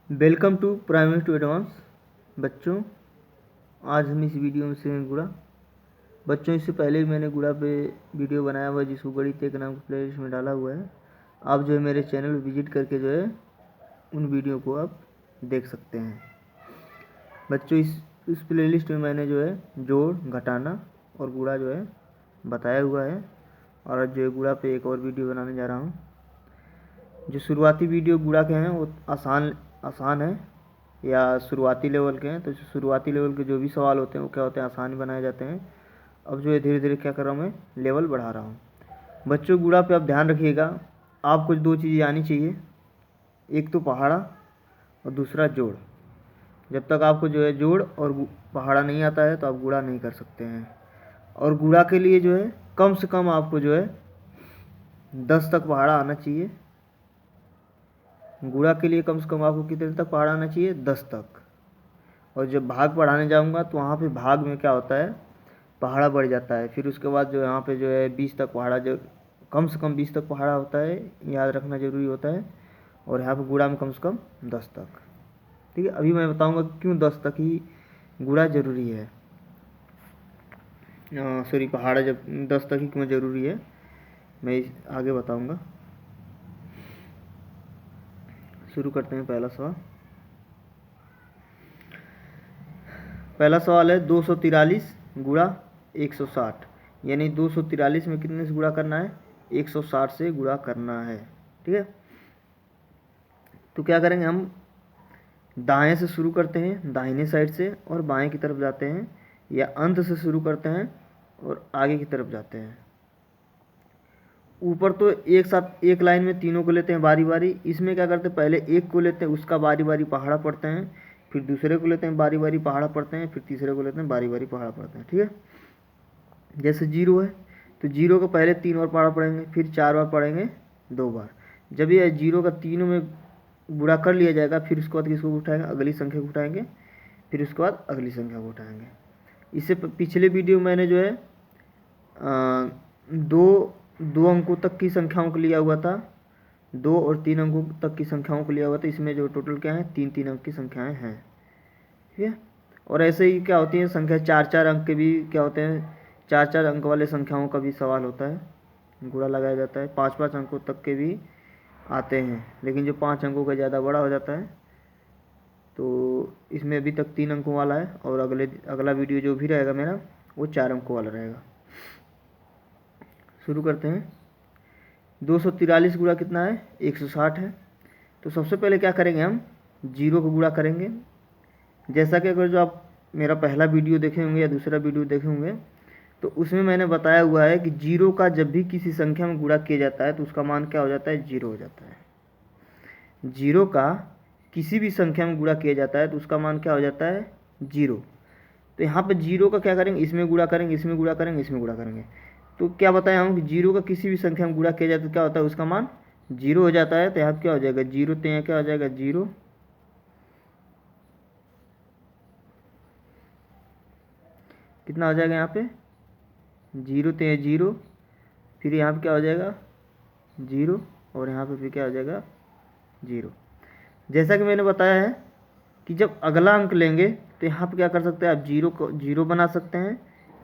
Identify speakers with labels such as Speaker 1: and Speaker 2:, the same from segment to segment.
Speaker 1: Welcome to primary to advance. बच्चों, आज हम इस वीडियो में सीखेंगे गुणा। बच्चों, इससे पहले भी मैंने गुणा पे वीडियो बनाया हुआ है जिसको गणित एक नाम के प्लेलिस्ट में डाला हुआ है। आप जो है मेरे चैनल पर विजिट करके जो है उन वीडियो को आप देख सकते हैं। बच्चों, इस प्लेलिस्ट में मैंने जो है जोड़, घटाना और गुणा जो है बताया हुआ है। और आज जो है गुणा पे एक और वीडियो बनाने जा रहा हूँ। जो शुरुआती वीडियो गुणा के हैं वो आसान है या शुरुआती लेवल के हैं। तो शुरुआती लेवल के जो भी सवाल होते हैं वो क्या होते हैं, आसान बनाए जाते हैं। अब जो है धीरे धीरे क्या कर रहा हूँ, मैं लेवल बढ़ा रहा हूँ। बच्चों, गुणा पे आप ध्यान रखिएगा, आपको दो चीज़ें आनी चाहिए, एक तो पहाड़ा और दूसरा जोड़। जब तक आपको जो है जोड़ और पहाड़ा नहीं आता है तो आप गुणा नहीं कर सकते हैं। और गुणा के लिए जो है कम से कम आपको जो है 10 तक पहाड़ा आना चाहिए। गुणा के लिए कम से कम आपको कितने तक पहाड़ा आना चाहिए, 10 तक। और जब भाग पढ़ाने जाऊंगा तो वहाँ पे भाग में क्या होता है, पहाड़ा बढ़ जाता है। फिर उसके बाद जो यहाँ पे जो है 20 तक पहाड़ा, जो कम से कम 20 तक पहाड़ा होता है, याद रखना ज़रूरी होता है। और यहाँ पे गुणा में कम से कम 10 तक। ठीक है, अभी मैं बताऊंगा क्यों 10 तक ही गुणा ज़रूरी है, सॉरी पहाड़ा जब 10 तक ही क्यों ज़रूरी है, मैं आगे बताऊँगा। शुरू करते हैं। पहला सवाल है 243 गुणा 160, यानी 243 में कितने से गुणा करना है, 160 से गुणा करना है। ठीक है, तो क्या करेंगे, हम दाएं से शुरू करते हैं, दाहिने साइड से, और बाएं की तरफ जाते हैं, या अंत से शुरू करते हैं और आगे की तरफ जाते हैं। ऊपर तो एक साथ एक लाइन में तीनों को लेते हैं बारी बारी। इसमें क्या करते हैं, पहले एक को लेते हैं, उसका बारी बारी पहाड़ा पढ़ते हैं, फिर दूसरे को लेते हैं बारी बारी पहाड़ा पढ़ते हैं, फिर तीसरे को लेते हैं बारी बारी पहाड़ा पढ़ते हैं। ठीक है, जैसे 0 है तो 0 का पहले 3 बार पहाड़ा पढ़ेंगे, फिर 4 बार पढ़ेंगे 2 बार। जब ये 0 का तीनों में गुणा कर लिया जाएगा, फिर उसके बाद किसको उठाएंगे, अगली संख्या को उठाएंगे, फिर उसके बाद अगली संख्या को उठाएंगे। इससे पिछले वीडियो मैंने जो है दो अंकों तक की संख्याओं को लिया हुआ था, 2 और 3 अंकों तक की संख्याओं को लिया हुआ था। इसमें जो टोटल क्या है, 3 अंक की संख्याएं हैं। ठीक है, और ऐसे ही क्या होती है, संख्या 4 अंक के भी क्या होते हैं, 4 अंक वाले संख्याओं का भी सवाल होता है, गुणा लगाया जाता है। 5 अंकों तक के भी आते हैं, लेकिन जो 5 अंकों का ज़्यादा बड़ा हो जाता है। तो इसमें अभी तक 3 अंकों वाला है, और अगला वीडियो जो भी रहेगा मेरा वो 4 अंकों वाला रहेगा। शुरू करते हैं। 243 गुणा कितना है, 160 है। तो सबसे पहले क्या करेंगे, हम 0 को गुणा करेंगे। जैसा कि अगर जो आप मेरा पहला वीडियो देखे होंगे या दूसरा वीडियो देखे होंगे तो उसमें मैंने बताया हुआ है कि 0 का जब भी किसी संख्या में गुणा किया जाता है तो उसका मान क्या हो जाता है, 0 हो जाता है। 0 का किसी भी संख्या में गुणा किया जाता है तो उसका मान क्या हो जाता है, 0। तो यहाँ पे 0 का क्या करेंगे, इसमें गुणा करेंगे, इसमें गुणा करेंगे, इसमें गुणा करेंगे। तो क्या बताया हम कि 0 का किसी भी संख्या में गुणा किया जाता है तो क्या होता है, उसका मान 0 हो जाता है। तो यहाँ क्या हो जाएगा, 0 तो यहाँ क्या हो जाएगा, 0। कितना हो जाएगा यहाँ पे, 0 तो 0, फिर यहाँ पे क्या हो जाएगा 0, और यहाँ पे फिर क्या हो जाएगा 0। जैसा कि मैंने बताया है कि जब अगला अंक लेंगे तो यहाँ पे क्या कर सकते हैं, आप 0 को 0 बना सकते हैं,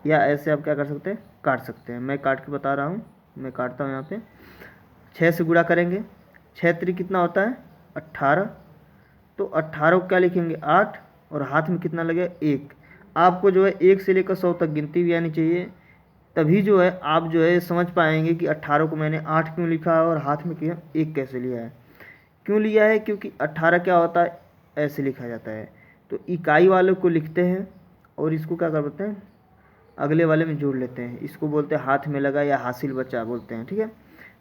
Speaker 1: या ऐसे आप क्या कर सकते हैं, काट सकते हैं। मैं काट के बता रहा हूँ, मैं काटता हूँ। यहाँ पे 6 से गुणा करेंगे, 6 3 कितना होता है, 18। तो 18 को क्या लिखेंगे, 8, और हाथ में कितना लगेगा, 1। आपको जो है 1 से लेकर 100 तक गिनती भी आनी चाहिए, तभी जो है आप जो है समझ पाएंगे कि 18 को मैंने 8 क्यों लिखा है और हाथ में किया 1 कैसे लिया है। क्यों लिया है, क्योंकि 18 क्या होता है, ऐसे लिखा जाता है। तो इकाई वाले को लिखते हैं और इसको क्या करते हैं, अगले वाले में जोड़ लेते हैं। इसको बोलते हैं हाथ में लगा या हासिल बचा बोलते हैं। ठीक है,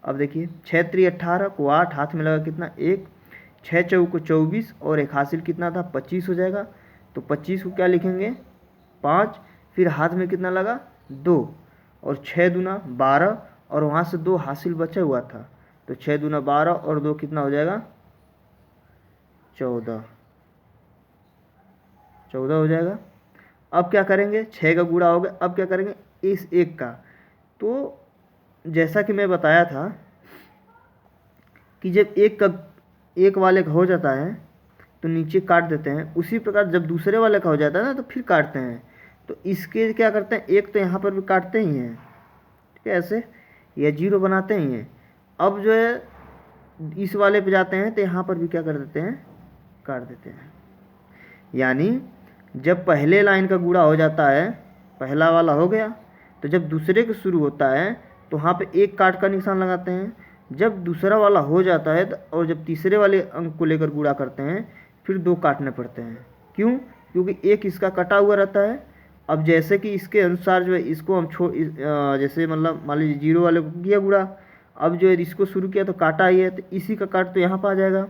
Speaker 1: अब देखिए 6 3 18 को 8, हाथ में लगा कितना, 1। 6 4 को 24, और एक हासिल कितना था, 25 हो जाएगा। तो 25 को क्या लिखेंगे, 5, फिर हाथ में कितना लगा, 2, और 6 दूना 12, और वहाँ से 2 हासिल बचा हुआ था। तो 6 दूना 12 और 2 कितना हो जाएगा, 14 हो जाएगा। अब क्या करेंगे, 6 का गुणा हो गया, अब क्या करेंगे, इस 1 का। तो जैसा कि मैं बताया था कि जब एक वाले का हो जाता है तो नीचे काट देते हैं। उसी प्रकार जब दूसरे वाले का हो जाता है ना तो फिर काटते हैं। तो इसके क्या करते हैं, एक तो यहाँ पर भी काटते ही हैं, ठीक है, ऐसे या जीरो बनाते ही हैं। अब जो है इस वाले पे जाते हैं तो यहाँ पर भी क्या कर देते हैं, काट देते हैं। यानी जब पहले लाइन का गुणा हो जाता है, पहला वाला हो गया, तो जब दूसरे का शुरू होता है तो वहाँ पे एक काट का निशान लगाते हैं। जब दूसरा वाला हो जाता है और जब तीसरे वाले अंक को लेकर गुणा करते हैं फिर दो काटने पड़ते हैं। क्यों? क्योंकि एक इसका कटा हुआ रहता है। अब जैसे कि इसके अनुसार जो है इसको हम जैसे मतलब मान लीजिए जीरो वाले को किया गुणा, अब जो है इसको शुरू किया तो काटा ही है, तो इसी का काट तो यहाँ पर आ जाएगा।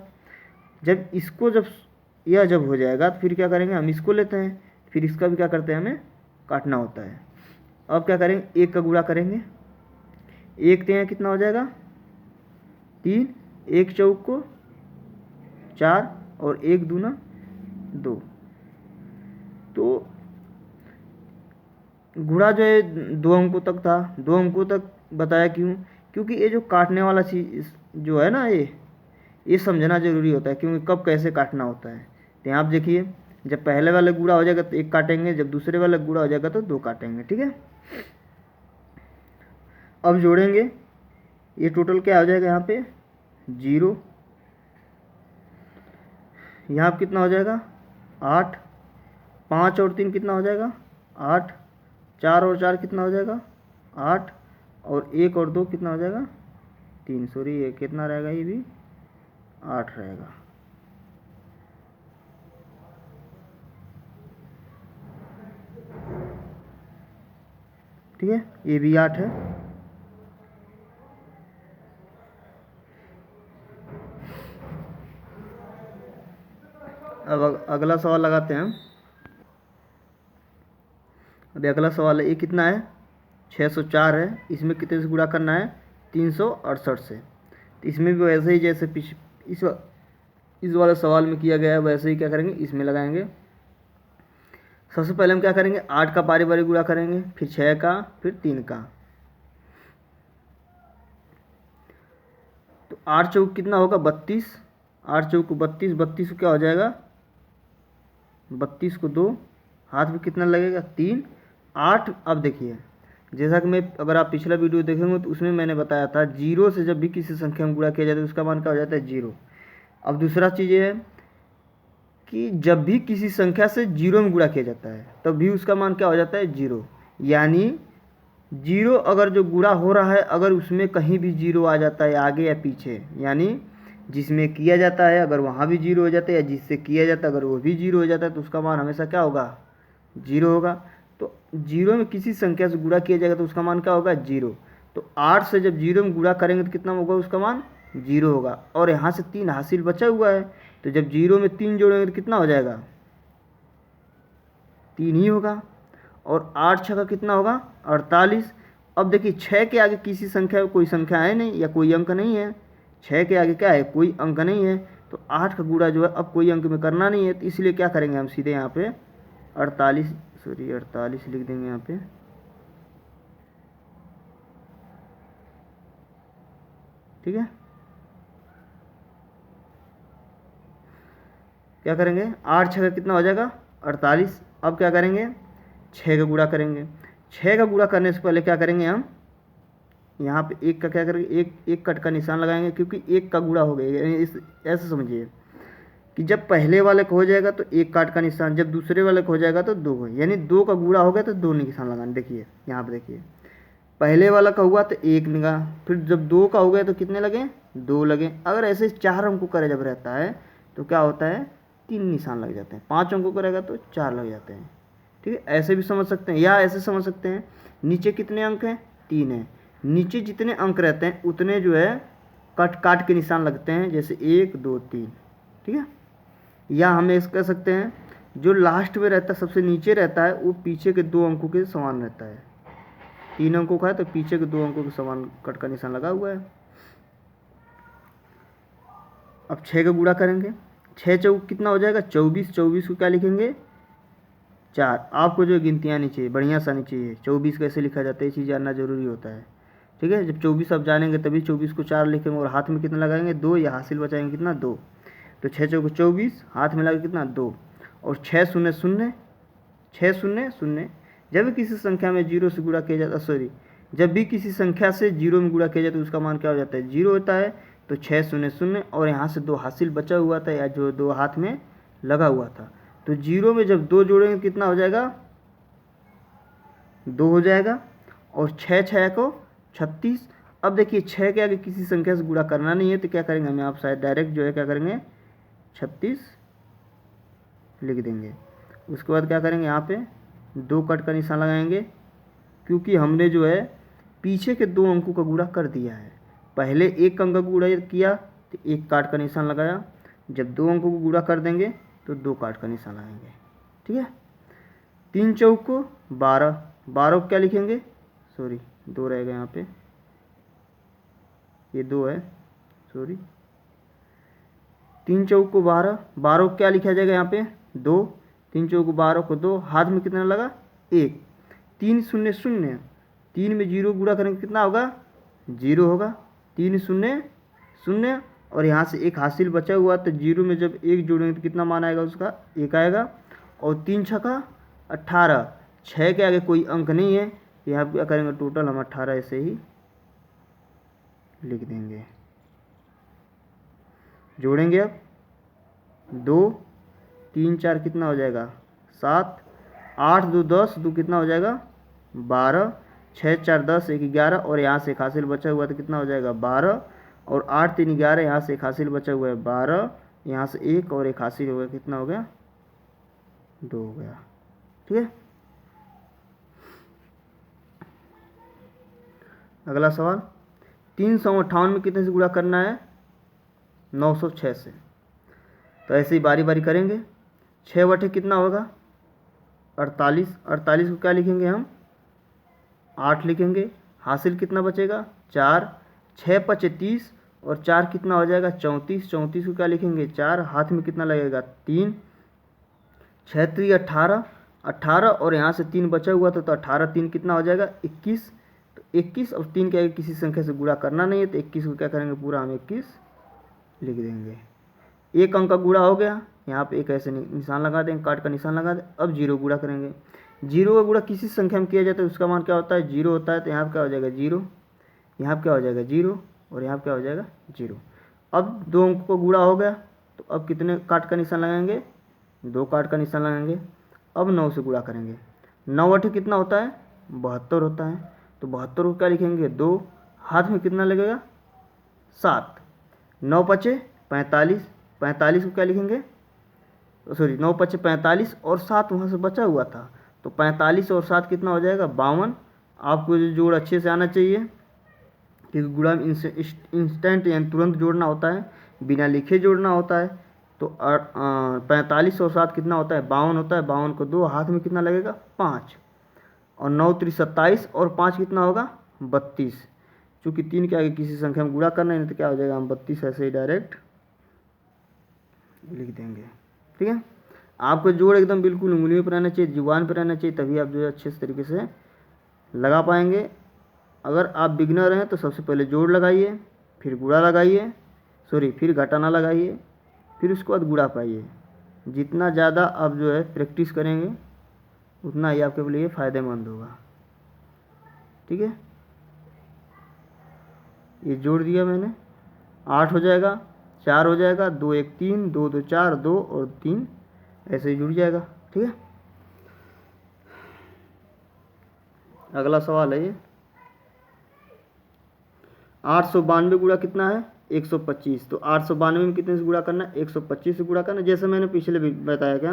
Speaker 1: जब इसको जब हो जाएगा तो फिर क्या करेंगे, हम इसको लेते हैं, फिर इसका भी क्या करते हैं, हमें काटना होता है। अब क्या करेंगे, एक का गुणा करेंगे, एक तिया कितना हो जाएगा 3, एक चौक को 4 और एक दूना 2। तो गुणा जो है 2 अंकों तक था, 2 अंकों तक बताया। क्यों? क्योंकि ये जो काटने वाला चीज़ जो है ना, ये समझना जरूरी होता है, क्योंकि कब कैसे काटना होता है। तो यहाँ आप देखिए, जब पहले वाले गुणा हो जाएगा तो एक काटेंगे, जब दूसरे वाले गुणा हो जाएगा तो 2 काटेंगे, ठीक है। अब जोड़ेंगे, ये टोटल क्या हो जाएगा, यहाँ पे 0, यहाँ पे कितना हो जाएगा 8, 5 और 3 कितना हो जाएगा 8, 4 और 4 कितना हो जाएगा 8, और 1 और 2 कितना हो जाएगा 3, सॉरी ये कितना रहेगा, ये भी 8 रहेगा। ठीक है, ये भी 8 है। अब अगला सवाल लगाते हैं। अभी अगला सवाल है, ये कितना है 604 है, इसमें कितने से गुणा करना है 368 से। तो इसमें भी वैसे ही जैसे इस वाले सवाल में किया गया है वैसे ही क्या करेंगे, इसमें लगाएंगे। सबसे पहले हम क्या करेंगे, 8 का बारी बारी गुणा करेंगे, फिर 6 का, फिर 3 का। तो 8 चौक कितना होगा 32, 8 चौक को 32, 32 को क्या हो जाएगा 32 को 2, हाथ में कितना लगेगा 3, 8। अब देखिए, जैसा कि मैं अगर आप पिछला वीडियो देखेंगे तो उसमें मैंने बताया था, जीरो से जब भी किसी संख्या में गुणा किया जाता है उसका मान क्या हो जाता है 0। अब दूसरा चीज़ ये है कि जब भी किसी संख्या से 0 में गुणा किया जाता है तब भी उसका मान क्या हो जाता है 0। यानी 0 अगर जो गुणा हो रहा है अगर उसमें कहीं भी 0 आ जाता है आगे या पीछे, यानी जिसमें किया जाता है अगर वहाँ भी 0 हो जाता है या जिससे किया जाता है अगर वो भी 0 हो जाता है तो उसका मान हमेशा क्या होगा 0 होगा। तो 0 में किसी संख्या से गुणा किया जाएगा तो उसका मान क्या होगा 0। तो 8 से जब 0 में गुणा करेंगे तो कितना होगा, उसका मान 0 होगा। और यहाँ से 3 हासिल बचा हुआ है, तो जब 0 में 3 जोड़ेंगे तो कितना हो जाएगा 3 ही होगा। और 8 छः का कितना होगा 48। अब देखिए 6 के आगे किसी संख्या कोई संख्या है नहीं या कोई अंक नहीं है, 6 के आगे क्या है कोई अंक नहीं है, तो 8 का गुणा जो है अब कोई अंक में करना नहीं है, तो इसलिए क्या करेंगे हम सीधे यहाँ पे 48 लिख देंगे यहाँ पे। ठीक है, क्या करेंगे 8 छः का कितना हो जाएगा 48। अब क्या करेंगे 6 का गुणा करेंगे। 6 का गुणा करने से पहले क्या करेंगे हम यहाँ पे 1 का क्या करेंगे, एक कट का निशान लगाएंगे, क्योंकि 1 का गुणा हो गया। ऐसे समझिए कि जब पहले वाले का हो जाएगा तो 1 काट का निशान, जब दूसरे वाले का हो जाएगा तो 2, यानी 2 का गुणा हो गया तो 2 निशान लगाना। देखिए यहाँ पे देखिए, पहले वाला का हुआ तो 1 लगा, फिर जब 2 का हो गया तो कितने लगे 2 लगे। अगर ऐसे 4 अंकों का जब रहता है तो क्या होता है 3 निशान लग जाते हैं, 5 अंकों का रहेगा तो 4 लग जाते हैं। ठीक है, ऐसे भी समझ सकते हैं या ऐसे समझ सकते हैं, नीचे कितने अंक हैं 3 हैं, नीचे जितने अंक रहते हैं उतने जो है काट के निशान लगते हैं, जैसे 1 2 3। ठीक है, या हम ऐसे कह सकते हैं जो लास्ट में रहता है सबसे नीचे रहता है वो पीछे के 2 अंकों के समान रहता है। 3 अंकों का है तो पीछे के 2 अंकों के समान कट का निशान लगा हुआ है। अब 6 का गुणा करेंगे, 6 चौक कितना हो जाएगा 24। 24 को क्या लिखेंगे 4। आपको जो गिनतियाँ आनी चाहिए, बढ़िया सा आनी चाहिए, 24 कैसे लिखा जाता है ये चीज़ जानना जरूरी होता है। ठीक है, जब 24 आप जानेंगे तभी 24 को 4 लिखेंगे, और हाथ में कितना लगाएंगे 2, या हासिल बचाएंगे कितना 2। तो 6 चौको 24, हाथ में लगा कितना 2, और 6 शून्य शून्य, 6 शून्य शून्य। जब भी किसी संख्या में जीरो से गुणा किया जाता, सॉरी, जब भी किसी संख्या से जीरो में गुणा किया जाता है तो उसका मान क्या हो जाता है, जीरो होता है। तो 6 शून्य शून्य, और यहाँ से 2 हासिल बचा हुआ था या जो 2 हाथ में लगा हुआ था, तो जीरो में जब 2 जोड़ेंगे कितना हो जाएगा, 2 हो जाएगा। और 6 6 को 36। अब देखिए 6 के आगे किसी संख्या से गुणा करना नहीं है तो क्या करेंगे, हमें आप शायद डायरेक्ट जो है क्या करेंगे, 36 लिख देंगे। उसके बाद क्या करेंगे, यहाँ पे 2 कट का निशान लगाएंगे, क्योंकि हमने जो है पीछे के 2 अंकों का गुणा कर दिया है। पहले 1 अंक का गुणा किया तो 1 काट का निशान लगाया, जब 2 अंकों को गुणा कर देंगे तो 2 काट का निशान लगाएंगे। ठीक है, 3 चौक को 12, 12 को क्या लिखेंगे, सॉरी 2 रहेगा यहाँ पे, ये 2 है, सॉरी, 3 चौक को 12, 12 को क्या लिखा जाएगा यहाँ पे 2, 3 चौक को 12 को 2, हाथ में कितना लगा 1, 3 शून्य शून्य, 3 में 0 गुणा करेंगे कितना होगा, 0 होगा, 3 शून्य शून्य, और यहाँ से 1 हासिल बचा हुआ, तो 0 में जब 1 जोड़ेंगे तो कितना मान आएगा उसका, 1 आएगा। और 3 छक्का 18, 6 के आगे कोई अंक नहीं है, यहाँ क्या करेंगे, टोटल हम 18 ऐसे ही लिख देंगे। जोड़ेंगे अब 2 3 4 कितना हो जाएगा 7, 8 2 10, 2 कितना हो जाएगा 12, 6 4 10, 1 11, और यहाँ से 1 हासिल बचा हुआ तो कितना हो जाएगा 12, और 8 3 11, यहाँ से 1 हासिल बचा हुआ है 12, यहाँ से 1 और 1 हासिल हो गया, कितना हो गया 2 हो गया। ठीक है, अगला सवाल, 358 में कितने से गुणा करना है, 906 से। तो ऐसे ही बारी बारी करेंगे। 6 बटे कितना होगा 48, 48 को क्या लिखेंगे हम 8 लिखेंगे, हासिल कितना बचेगा 4, 6 5 30, और 4 कितना हो जाएगा 34, 34 को क्या लिखेंगे 4, हाथ में कितना लगेगा 3, 6 3 18, 18, और यहाँ से 3 बचा हुआ था तो 18 3 कितना हो जाएगा 21, तो 21, और 3 के आगे किसी संख्या से गुणा करना नहीं है तो 21 को क्या करेंगे पूरा हम 21 लिख देंगे। 1 अंक का गुणा हो गया, यहाँ पे एक ऐसे निशान लगा देंगे, काट का निशान लगा दें। अब 0 गुणा करेंगे, 0 का गुणा किसी संख्या में किया जाता है उसका मान क्या होता है 0 होता है, तो यहाँ क्या हो जाएगा 0, यहाँ क्या हो जाएगा 0, और यहाँ क्या हो जाएगा 0। अब 2 अंकों को गुणा हो गया, तो अब कितने काट का निशान लगाएंगे 2 काट का निशान लगाएंगे। अब 9 से गुणा करेंगे, 9 बटे कितना होता है 72 होता है, तो 72 को क्या लिखेंगे 2, हाथ में कितना लगेगा 7, 9 5 45, 45 को क्या लिखेंगे, सॉरी 9 5 45, और 7 वहाँ से बचा हुआ था, तो 45 और 7 कितना हो जाएगा 52। आपको जो जोड़ अच्छे से आना चाहिए, क्योंकि गुणा में इंस्टेंट यानी तुरंत जोड़ना होता है, बिना लिखे जोड़ना होता है। तो 45 और 7 कितना होता है 52 होता है, 52 को 2, हाथ में कितना लगेगा 5, और 9 3 27, और 5 कितना होगा 32। चूँकि 3 के आगे किसी संख्या में गुणा करना है तो क्या हो जाएगा हम 32 ऐसे ही डायरेक्ट लिख देंगे। ठीक है, आपको जोड़ एकदम बिल्कुल उंगलियों पर रहना चाहिए, जुबान पर रहना चाहिए, तभी आप जो है अच्छे तरीके से लगा पाएंगे। अगर आप बिगनर हैं तो सबसे पहले जोड़ लगाइए, फिर गुणा लगाइए, सॉरी फिर घटाना लगाइए, फिर उसके बाद गुणा पाइए। जितना ज़्यादा आप जो है प्रैक्टिस करेंगे उतना ही आपके लिए फ़ायदेमंद होगा। ठीक है, ये जोड़ दिया मैंने, 8 हो जाएगा, 4 हो जाएगा, 2 1 3, 2 2 4, 2 और 3 ऐसे ही जुड़ जाएगा। ठीक है, अगला सवाल है ये 892 गुणा कितना है 125। तो 892 में कितने से गुणा करना है 125 से गुणा करना। जैसे मैंने पिछले भी बताया क्या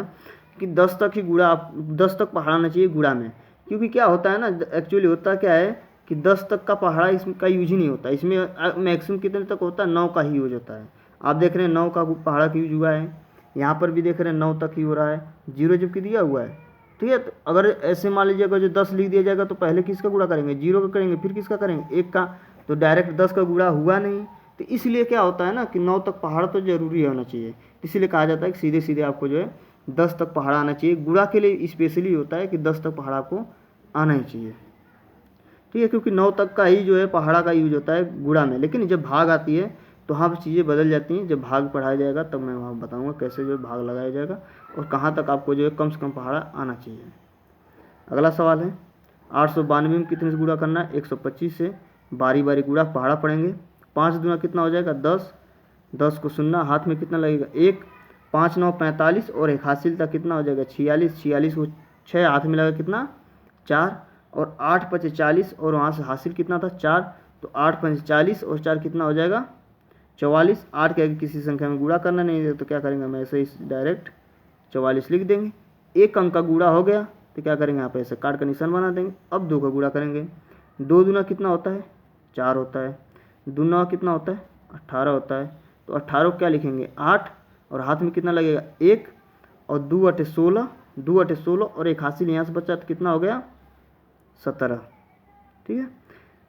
Speaker 1: कि 10 तक ही गुणा, आप 10 तक पढ़ाना चाहिए गुणा में, क्योंकि क्या होता है ना एक्चुअली होता क्या है कि 10 तक का पहाड़ा इसका यूज ही नहीं होता, इसमें मैक्सिमम कितने तक होता है 9 का ही यूज होता है। आप देख रहे हैं 9 का पहाड़ा का यूज हुआ है, यहाँ पर भी देख रहे हैं 9 तक ही हो रहा है, 0 जबकि दिया हुआ है। ठीक है, तो अगर ऐसे मान लीजिए अगर जो 10 लिख दिया जाएगा तो पहले किसका गुणा करेंगे 0 का करेंगे, फिर किसका करेंगे 1 का, तो डायरेक्ट 10 का गुणा हुआ नहीं। तो इसलिए क्या होता है ना कि 9 तक पहाड़ा तो जरूरी होना चाहिए, इसलिए कहा जाता है कि सीधे सीधे आपको जो है 10 तक पहाड़ा आना चाहिए। गुणा के लिए स्पेशली होता है कि 10 तक पहाड़ा आपको आना ही चाहिए। ठीक है, क्योंकि 9 तक का ही जो है पहाड़ा का यूज होता है गुणा में, लेकिन जब भाग आती है तो वहाँ पर चीज़ें बदल जाती हैं। जब भाग पढ़ाया जाएगा तब मैं वहाँ बताऊँगा कैसे जो भाग लगाया जाएगा और कहाँ तक आपको जो है कम से कम पहाड़ा आना चाहिए। अगला सवाल है 892 में कितने से गुणा करना है? 125 से। बारी बारी गुणा पहाड़ा पढ़ेंगे। 5 दूना कितना हो जाएगा? 10। 10 को सुनना, हाथ में कितना लगेगा? 1। 5 9 45 और एक हासिल था कितना हो जाएगा? 46। 46 को 6 हाथ में लगा कितना? 4। और 8 5 40 और वहाँ से हासिल कितना था? 4। तो 8 5 40 और 4 कितना हो जाएगा? 44। 8 के आगे किसी संख्या में गुणा करना नहीं है तो क्या करेंगे हम? ऐसे ही डायरेक्ट 44 लिख देंगे। एक अंक का गुणा हो गया तो क्या करेंगे? यहाँ पे ऐसे काट का निशान बना देंगे। अब 2 का गुणा करेंगे। 2 दूना कितना होता है? 4 होता है। दूना कितना होता है? 18 होता है। तो 18 को क्या लिखेंगे? 8 और हाथ में कितना लगेगा? 1 और 2 8 16। 2 8 16 और एक हासिल यहाँ से बचा तो कितना हो गया? 17। ठीक है।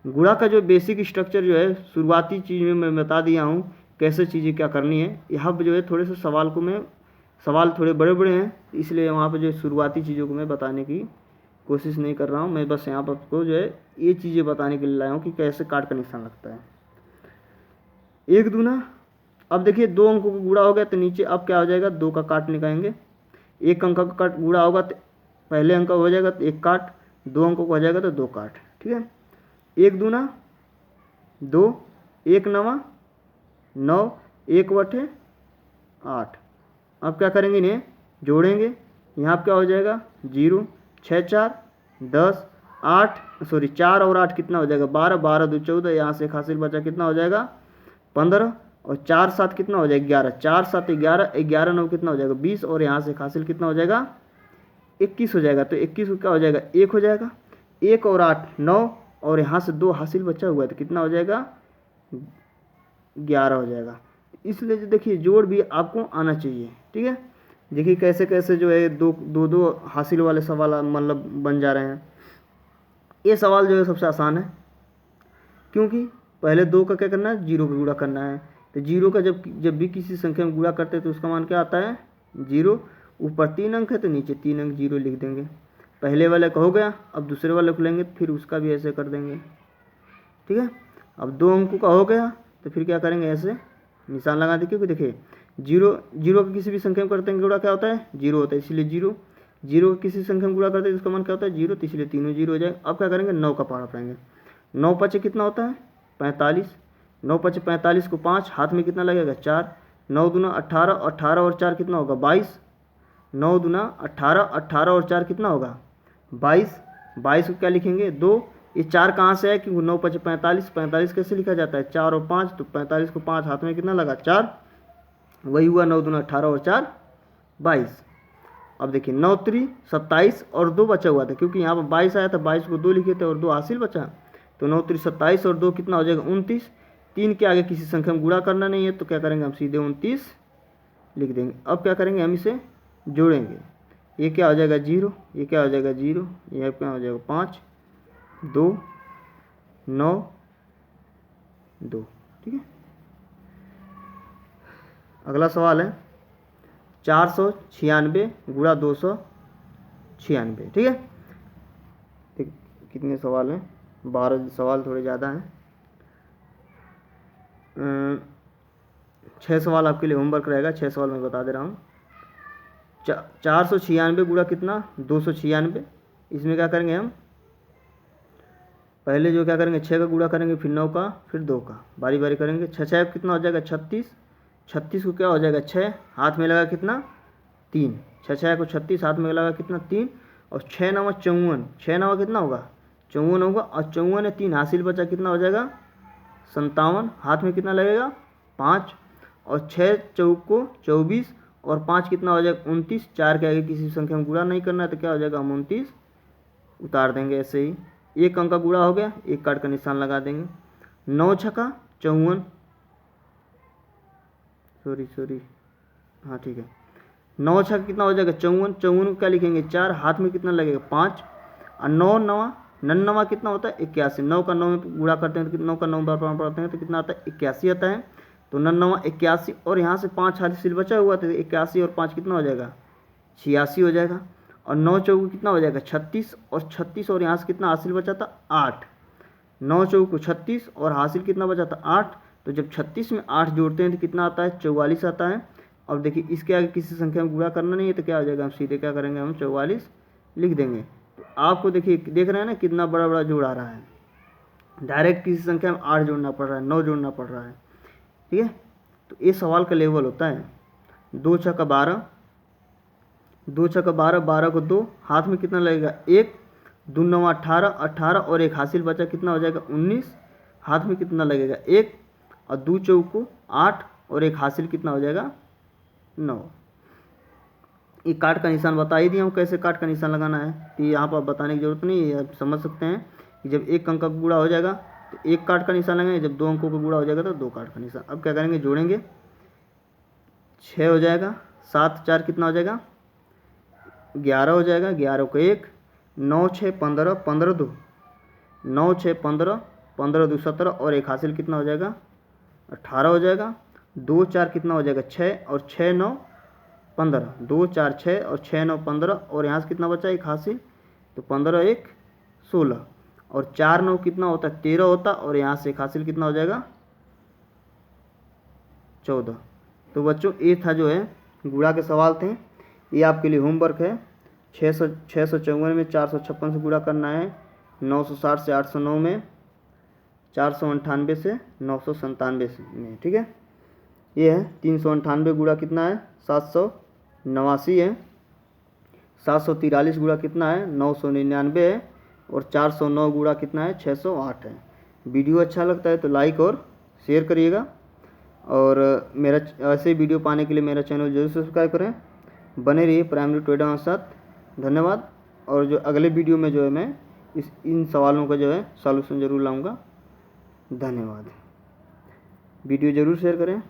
Speaker 1: गुणा का जो बेसिक स्ट्रक्चर जो है शुरुआती चीज़ में मैं बता दिया हूँ कैसे चीज़ें क्या करनी है। यहाँ पर जो है थोड़े से सवाल थोड़े बड़े बड़े हैं, इसलिए वहाँ पर जो शुरुआती चीज़ों को मैं बताने की कोशिश नहीं कर रहा हूँ। मैं बस यहाँ पर आपको जो है ये चीज़ें बताने के लिए लाया हूँ कि कैसे काट का निशान लगता है। 1 दूना, अब देखिए 2 अंकों का गुणा हो गया तो नीचे अब क्या हो जाएगा? 2 का काट निकालेंगे। 1 अंक का काट गुणा होगा तो पहले अंक हो जाएगा तो 1 काट, 2 अंकों का हो जाएगा तो 2 काट। ठीक है। 1 दूना 2, 1 9 9, 1 बटे 8। अब क्या करेंगे? इन्हें जोड़ेंगे। यहाँ पर क्या हो जाएगा? 0। 6 4 10 8 सॉरी 4 और 8 कितना हो जाएगा? 12। 12 2 14। यहाँ से एक हासिल बचा कितना हो जाएगा? 15 और 4 7 कितना हो जाएगा? 11। 4 7 11, 11 9 कितना हो जाएगा? 20 और यहाँ से एक हासिल कितना हो जाएगा? 21 हो जाएगा। तो 21 को क्या हो जाएगा? 1 हो जाएगा। 1 और 8 9 और यहाँ से 2 हासिल बचा हुआ है तो कितना हो जाएगा? 11 हो जाएगा। इसलिए जो देखिए जोड़ भी आपको आना चाहिए। ठीक है। देखिए कैसे कैसे जो है दो हासिल वाले सवाल मतलब बन जा रहे हैं। ये सवाल जो है सबसे आसान है क्योंकि पहले 2 का क्या करना है? 0 का गुणा करना है। तो 0 का जब भी किसी संख्या में गुणा करते हैं तो उसका मान क्या आता है? 0। ऊपर 3 अंक है तो नीचे 3 अंक 0 लिख देंगे। पहले वाले का हो गया, अब दूसरे वाले को लेंगे तो फिर उसका भी ऐसे कर देंगे। ठीक है। अब 2 अंकों का हो गया तो फिर क्या करेंगे? ऐसे निशान लगा दें क्योंकि देखिए 0 का किसी भी संख्या में करते हैं गुणा क्या होता है? 0 होता है, इसलिए 0। 0 का किसी संख्या में गुणा करते हैं तो उसका मान क्या होता है? 0, तो इसलिए तीनों 0 हो जाएगा। अब क्या करेंगे? 9 का पहाड़ा पढ़ेंगे। 9 5 कितना होता है? 45। 9 5 45 को 5 हाथ में कितना लगेगा? 4। 9 दूना 18, 18 और 4 कितना होगा? 22। 9 दूना 18, 18 और 4 कितना होगा? 22। 22 को क्या लिखेंगे? 2। ये 4 कहाँ से है? क्योंकि 9 5 45, 45 कैसे लिखा जाता है? 4 और 5, तो 45 को 5 हाथ में कितना लगा? 4। वही हुआ 9 दूना 18 और 4 22। अब देखिए 9 3 27 और 2 बचा हुआ था क्योंकि यहाँ पर 22 आया था, 22 को 2 लिखे थे और 2 हासिल बचा। तो 9 3 27 और 2 कितना हो जाएगा? 29। 3 के आगे किसी संख्या में गुणा करना नहीं है तो क्या करेंगे? हम सीधे 29 लिख देंगे। अब क्या करेंगे? हम इसे जोड़ेंगे। ये क्या हो जाएगा? 0। ये क्या हो जाएगा? 0। यह क्या हो जाएगा? 5 2 9 2। ठीक है। अगला सवाल है 496 गुणा 296। ठीक है। कितने सवाल हैं? 12 सवाल, थोड़े ज़्यादा हैं। 6 सवाल आपके लिए होमवर्क रहेगा। 6 सवाल मैं बता दे रहा हूँ। 496 गुणा कितना? 296। इसमें क्या करेंगे हम? पहले जो क्या करेंगे? 6 का गुणा करेंगे, फिर 9 का, फिर 2 का, बारी बारी करेंगे। 6 6 कितना हो जाएगा? 36। 36 को क्या हो जाएगा? 6 हाथ में लगा कितना? 3। 6 6 को 36 हाथ में लगा कितना? 3। और 6 9 54। 6 9 कितना होगा? 54 होगा। और 54 है 3 हासिल बचा कितना हो जाएगा? 57। हाथ में कितना लगेगा? 5। और 6 चौक को 24 और 5 कितना हो जाएगा? 29। 4 के आगे किसी संख्या में गुणा नहीं करना है तो क्या हो जाएगा? हम 29 उतार देंगे ऐसे ही। एक अंक का गुणा हो गया, एक काट का निशान लगा देंगे। 9 छक्का 54, सॉरी हाँ ठीक है। 9 छक्का कितना हो जाएगा? 54। 54 को क्या लिखेंगे? 4। हाथ में कितना लगेगा? 5। और 9 9 99 कितना होता है? 81। 9 का 9 में गुणा करते हैं तो 9 का 9 बार पढ़ते हैं तो कितना आता है? 81 आता है। तो 99 81 और यहाँ से 5 हासिल बचा हुआ था, 81 और 5 कितना हो जाएगा? 86 हो जाएगा। और 9 चौक कितना हो जाएगा? 36। और 36 और यहाँ से कितना हासिल बचा था? 8। 9 चौक को 36 और हासिल कितना बचा था? 8। तो जब 36 में 8 जोड़ते हैं तो कितना आता है, 44 आता है। अब देखिए इसके आगे किसी संख्या में गुणा करना नहीं है तो क्या हो जाएगा, हम सीधे क्या करेंगे, हम 44 लिख देंगे। तो आपको देखिए देख रहे हैं ना कितना बड़ा बड़ा जोड़ आ रहा है, डायरेक्ट किसी संख्या में 8 जोड़ना पड़ रहा है, 9 जोड़ना पड़ रहा है, ठीक है। तो ये सवाल का लेवल होता है। 2 छक्का 12, 2 छक्का 12, 12 को 2, हाथ में कितना लगेगा 1, 2 9 18, 18 और एक हासिल बचा कितना हो जाएगा 19, हाथ में कितना लगेगा 1 और 2 चौको 8 और एक हासिल कितना हो जाएगा 9। ये काट का निशान बता ही दिया हूँ कैसे काट का निशान लगाना है, तो यहाँ पर बताने की जरूरत नहीं है, आप समझ सकते हैं कि जब एक अंक का गुणा हो जाएगा तो एक काट का निशान लगाएंगे, जब 2 अंकों का गुणा हो जाएगा तो 2 काट का निशान। अब क्या करेंगे, जोड़ेंगे, 6 हो जाएगा, 7 4 कितना हो जाएगा 11 हो जाएगा, 11 को 1, 9 6 15, 15 2, 9 6 15, 15 2 17 और एक हासिल कितना हो जाएगा 18 हो जाएगा। 2 4 कितना हो जाएगा 6 और 6 9 15, 2 4 6 और 6 9 15 और यहाँ से कितना बचा एक हासिल, तो 15 1 16 और 4 9 कितना होता है 13 होता और यहाँ से एक हासिल कितना हो जाएगा 14। तो बच्चों ये था जो है गुणा के सवाल थे, ये आपके लिए होमवर्क है। 654 में 456 से गुणा करना है, 960 से 809 में, 498 से 997 में, ठीक है। ये है 398 गुणा कितना है 789 है, 743 गुणा कितना है 999 है और 409 गुणा कितना है 608 है। वीडियो अच्छा लगता है तो लाइक और शेयर करिएगा और मेरा ऐसे वीडियो पाने के लिए मेरा चैनल जरूर सब्सक्राइब करें। बने रहिए प्राइमरी ट्रेडर के साथ। धन्यवाद। और जो अगले वीडियो में जो है मैं इन सवालों का जो है सॉल्यूशन ज़रूर लाऊंगा। धन्यवाद। वीडियो ज़रूर शेयर करें।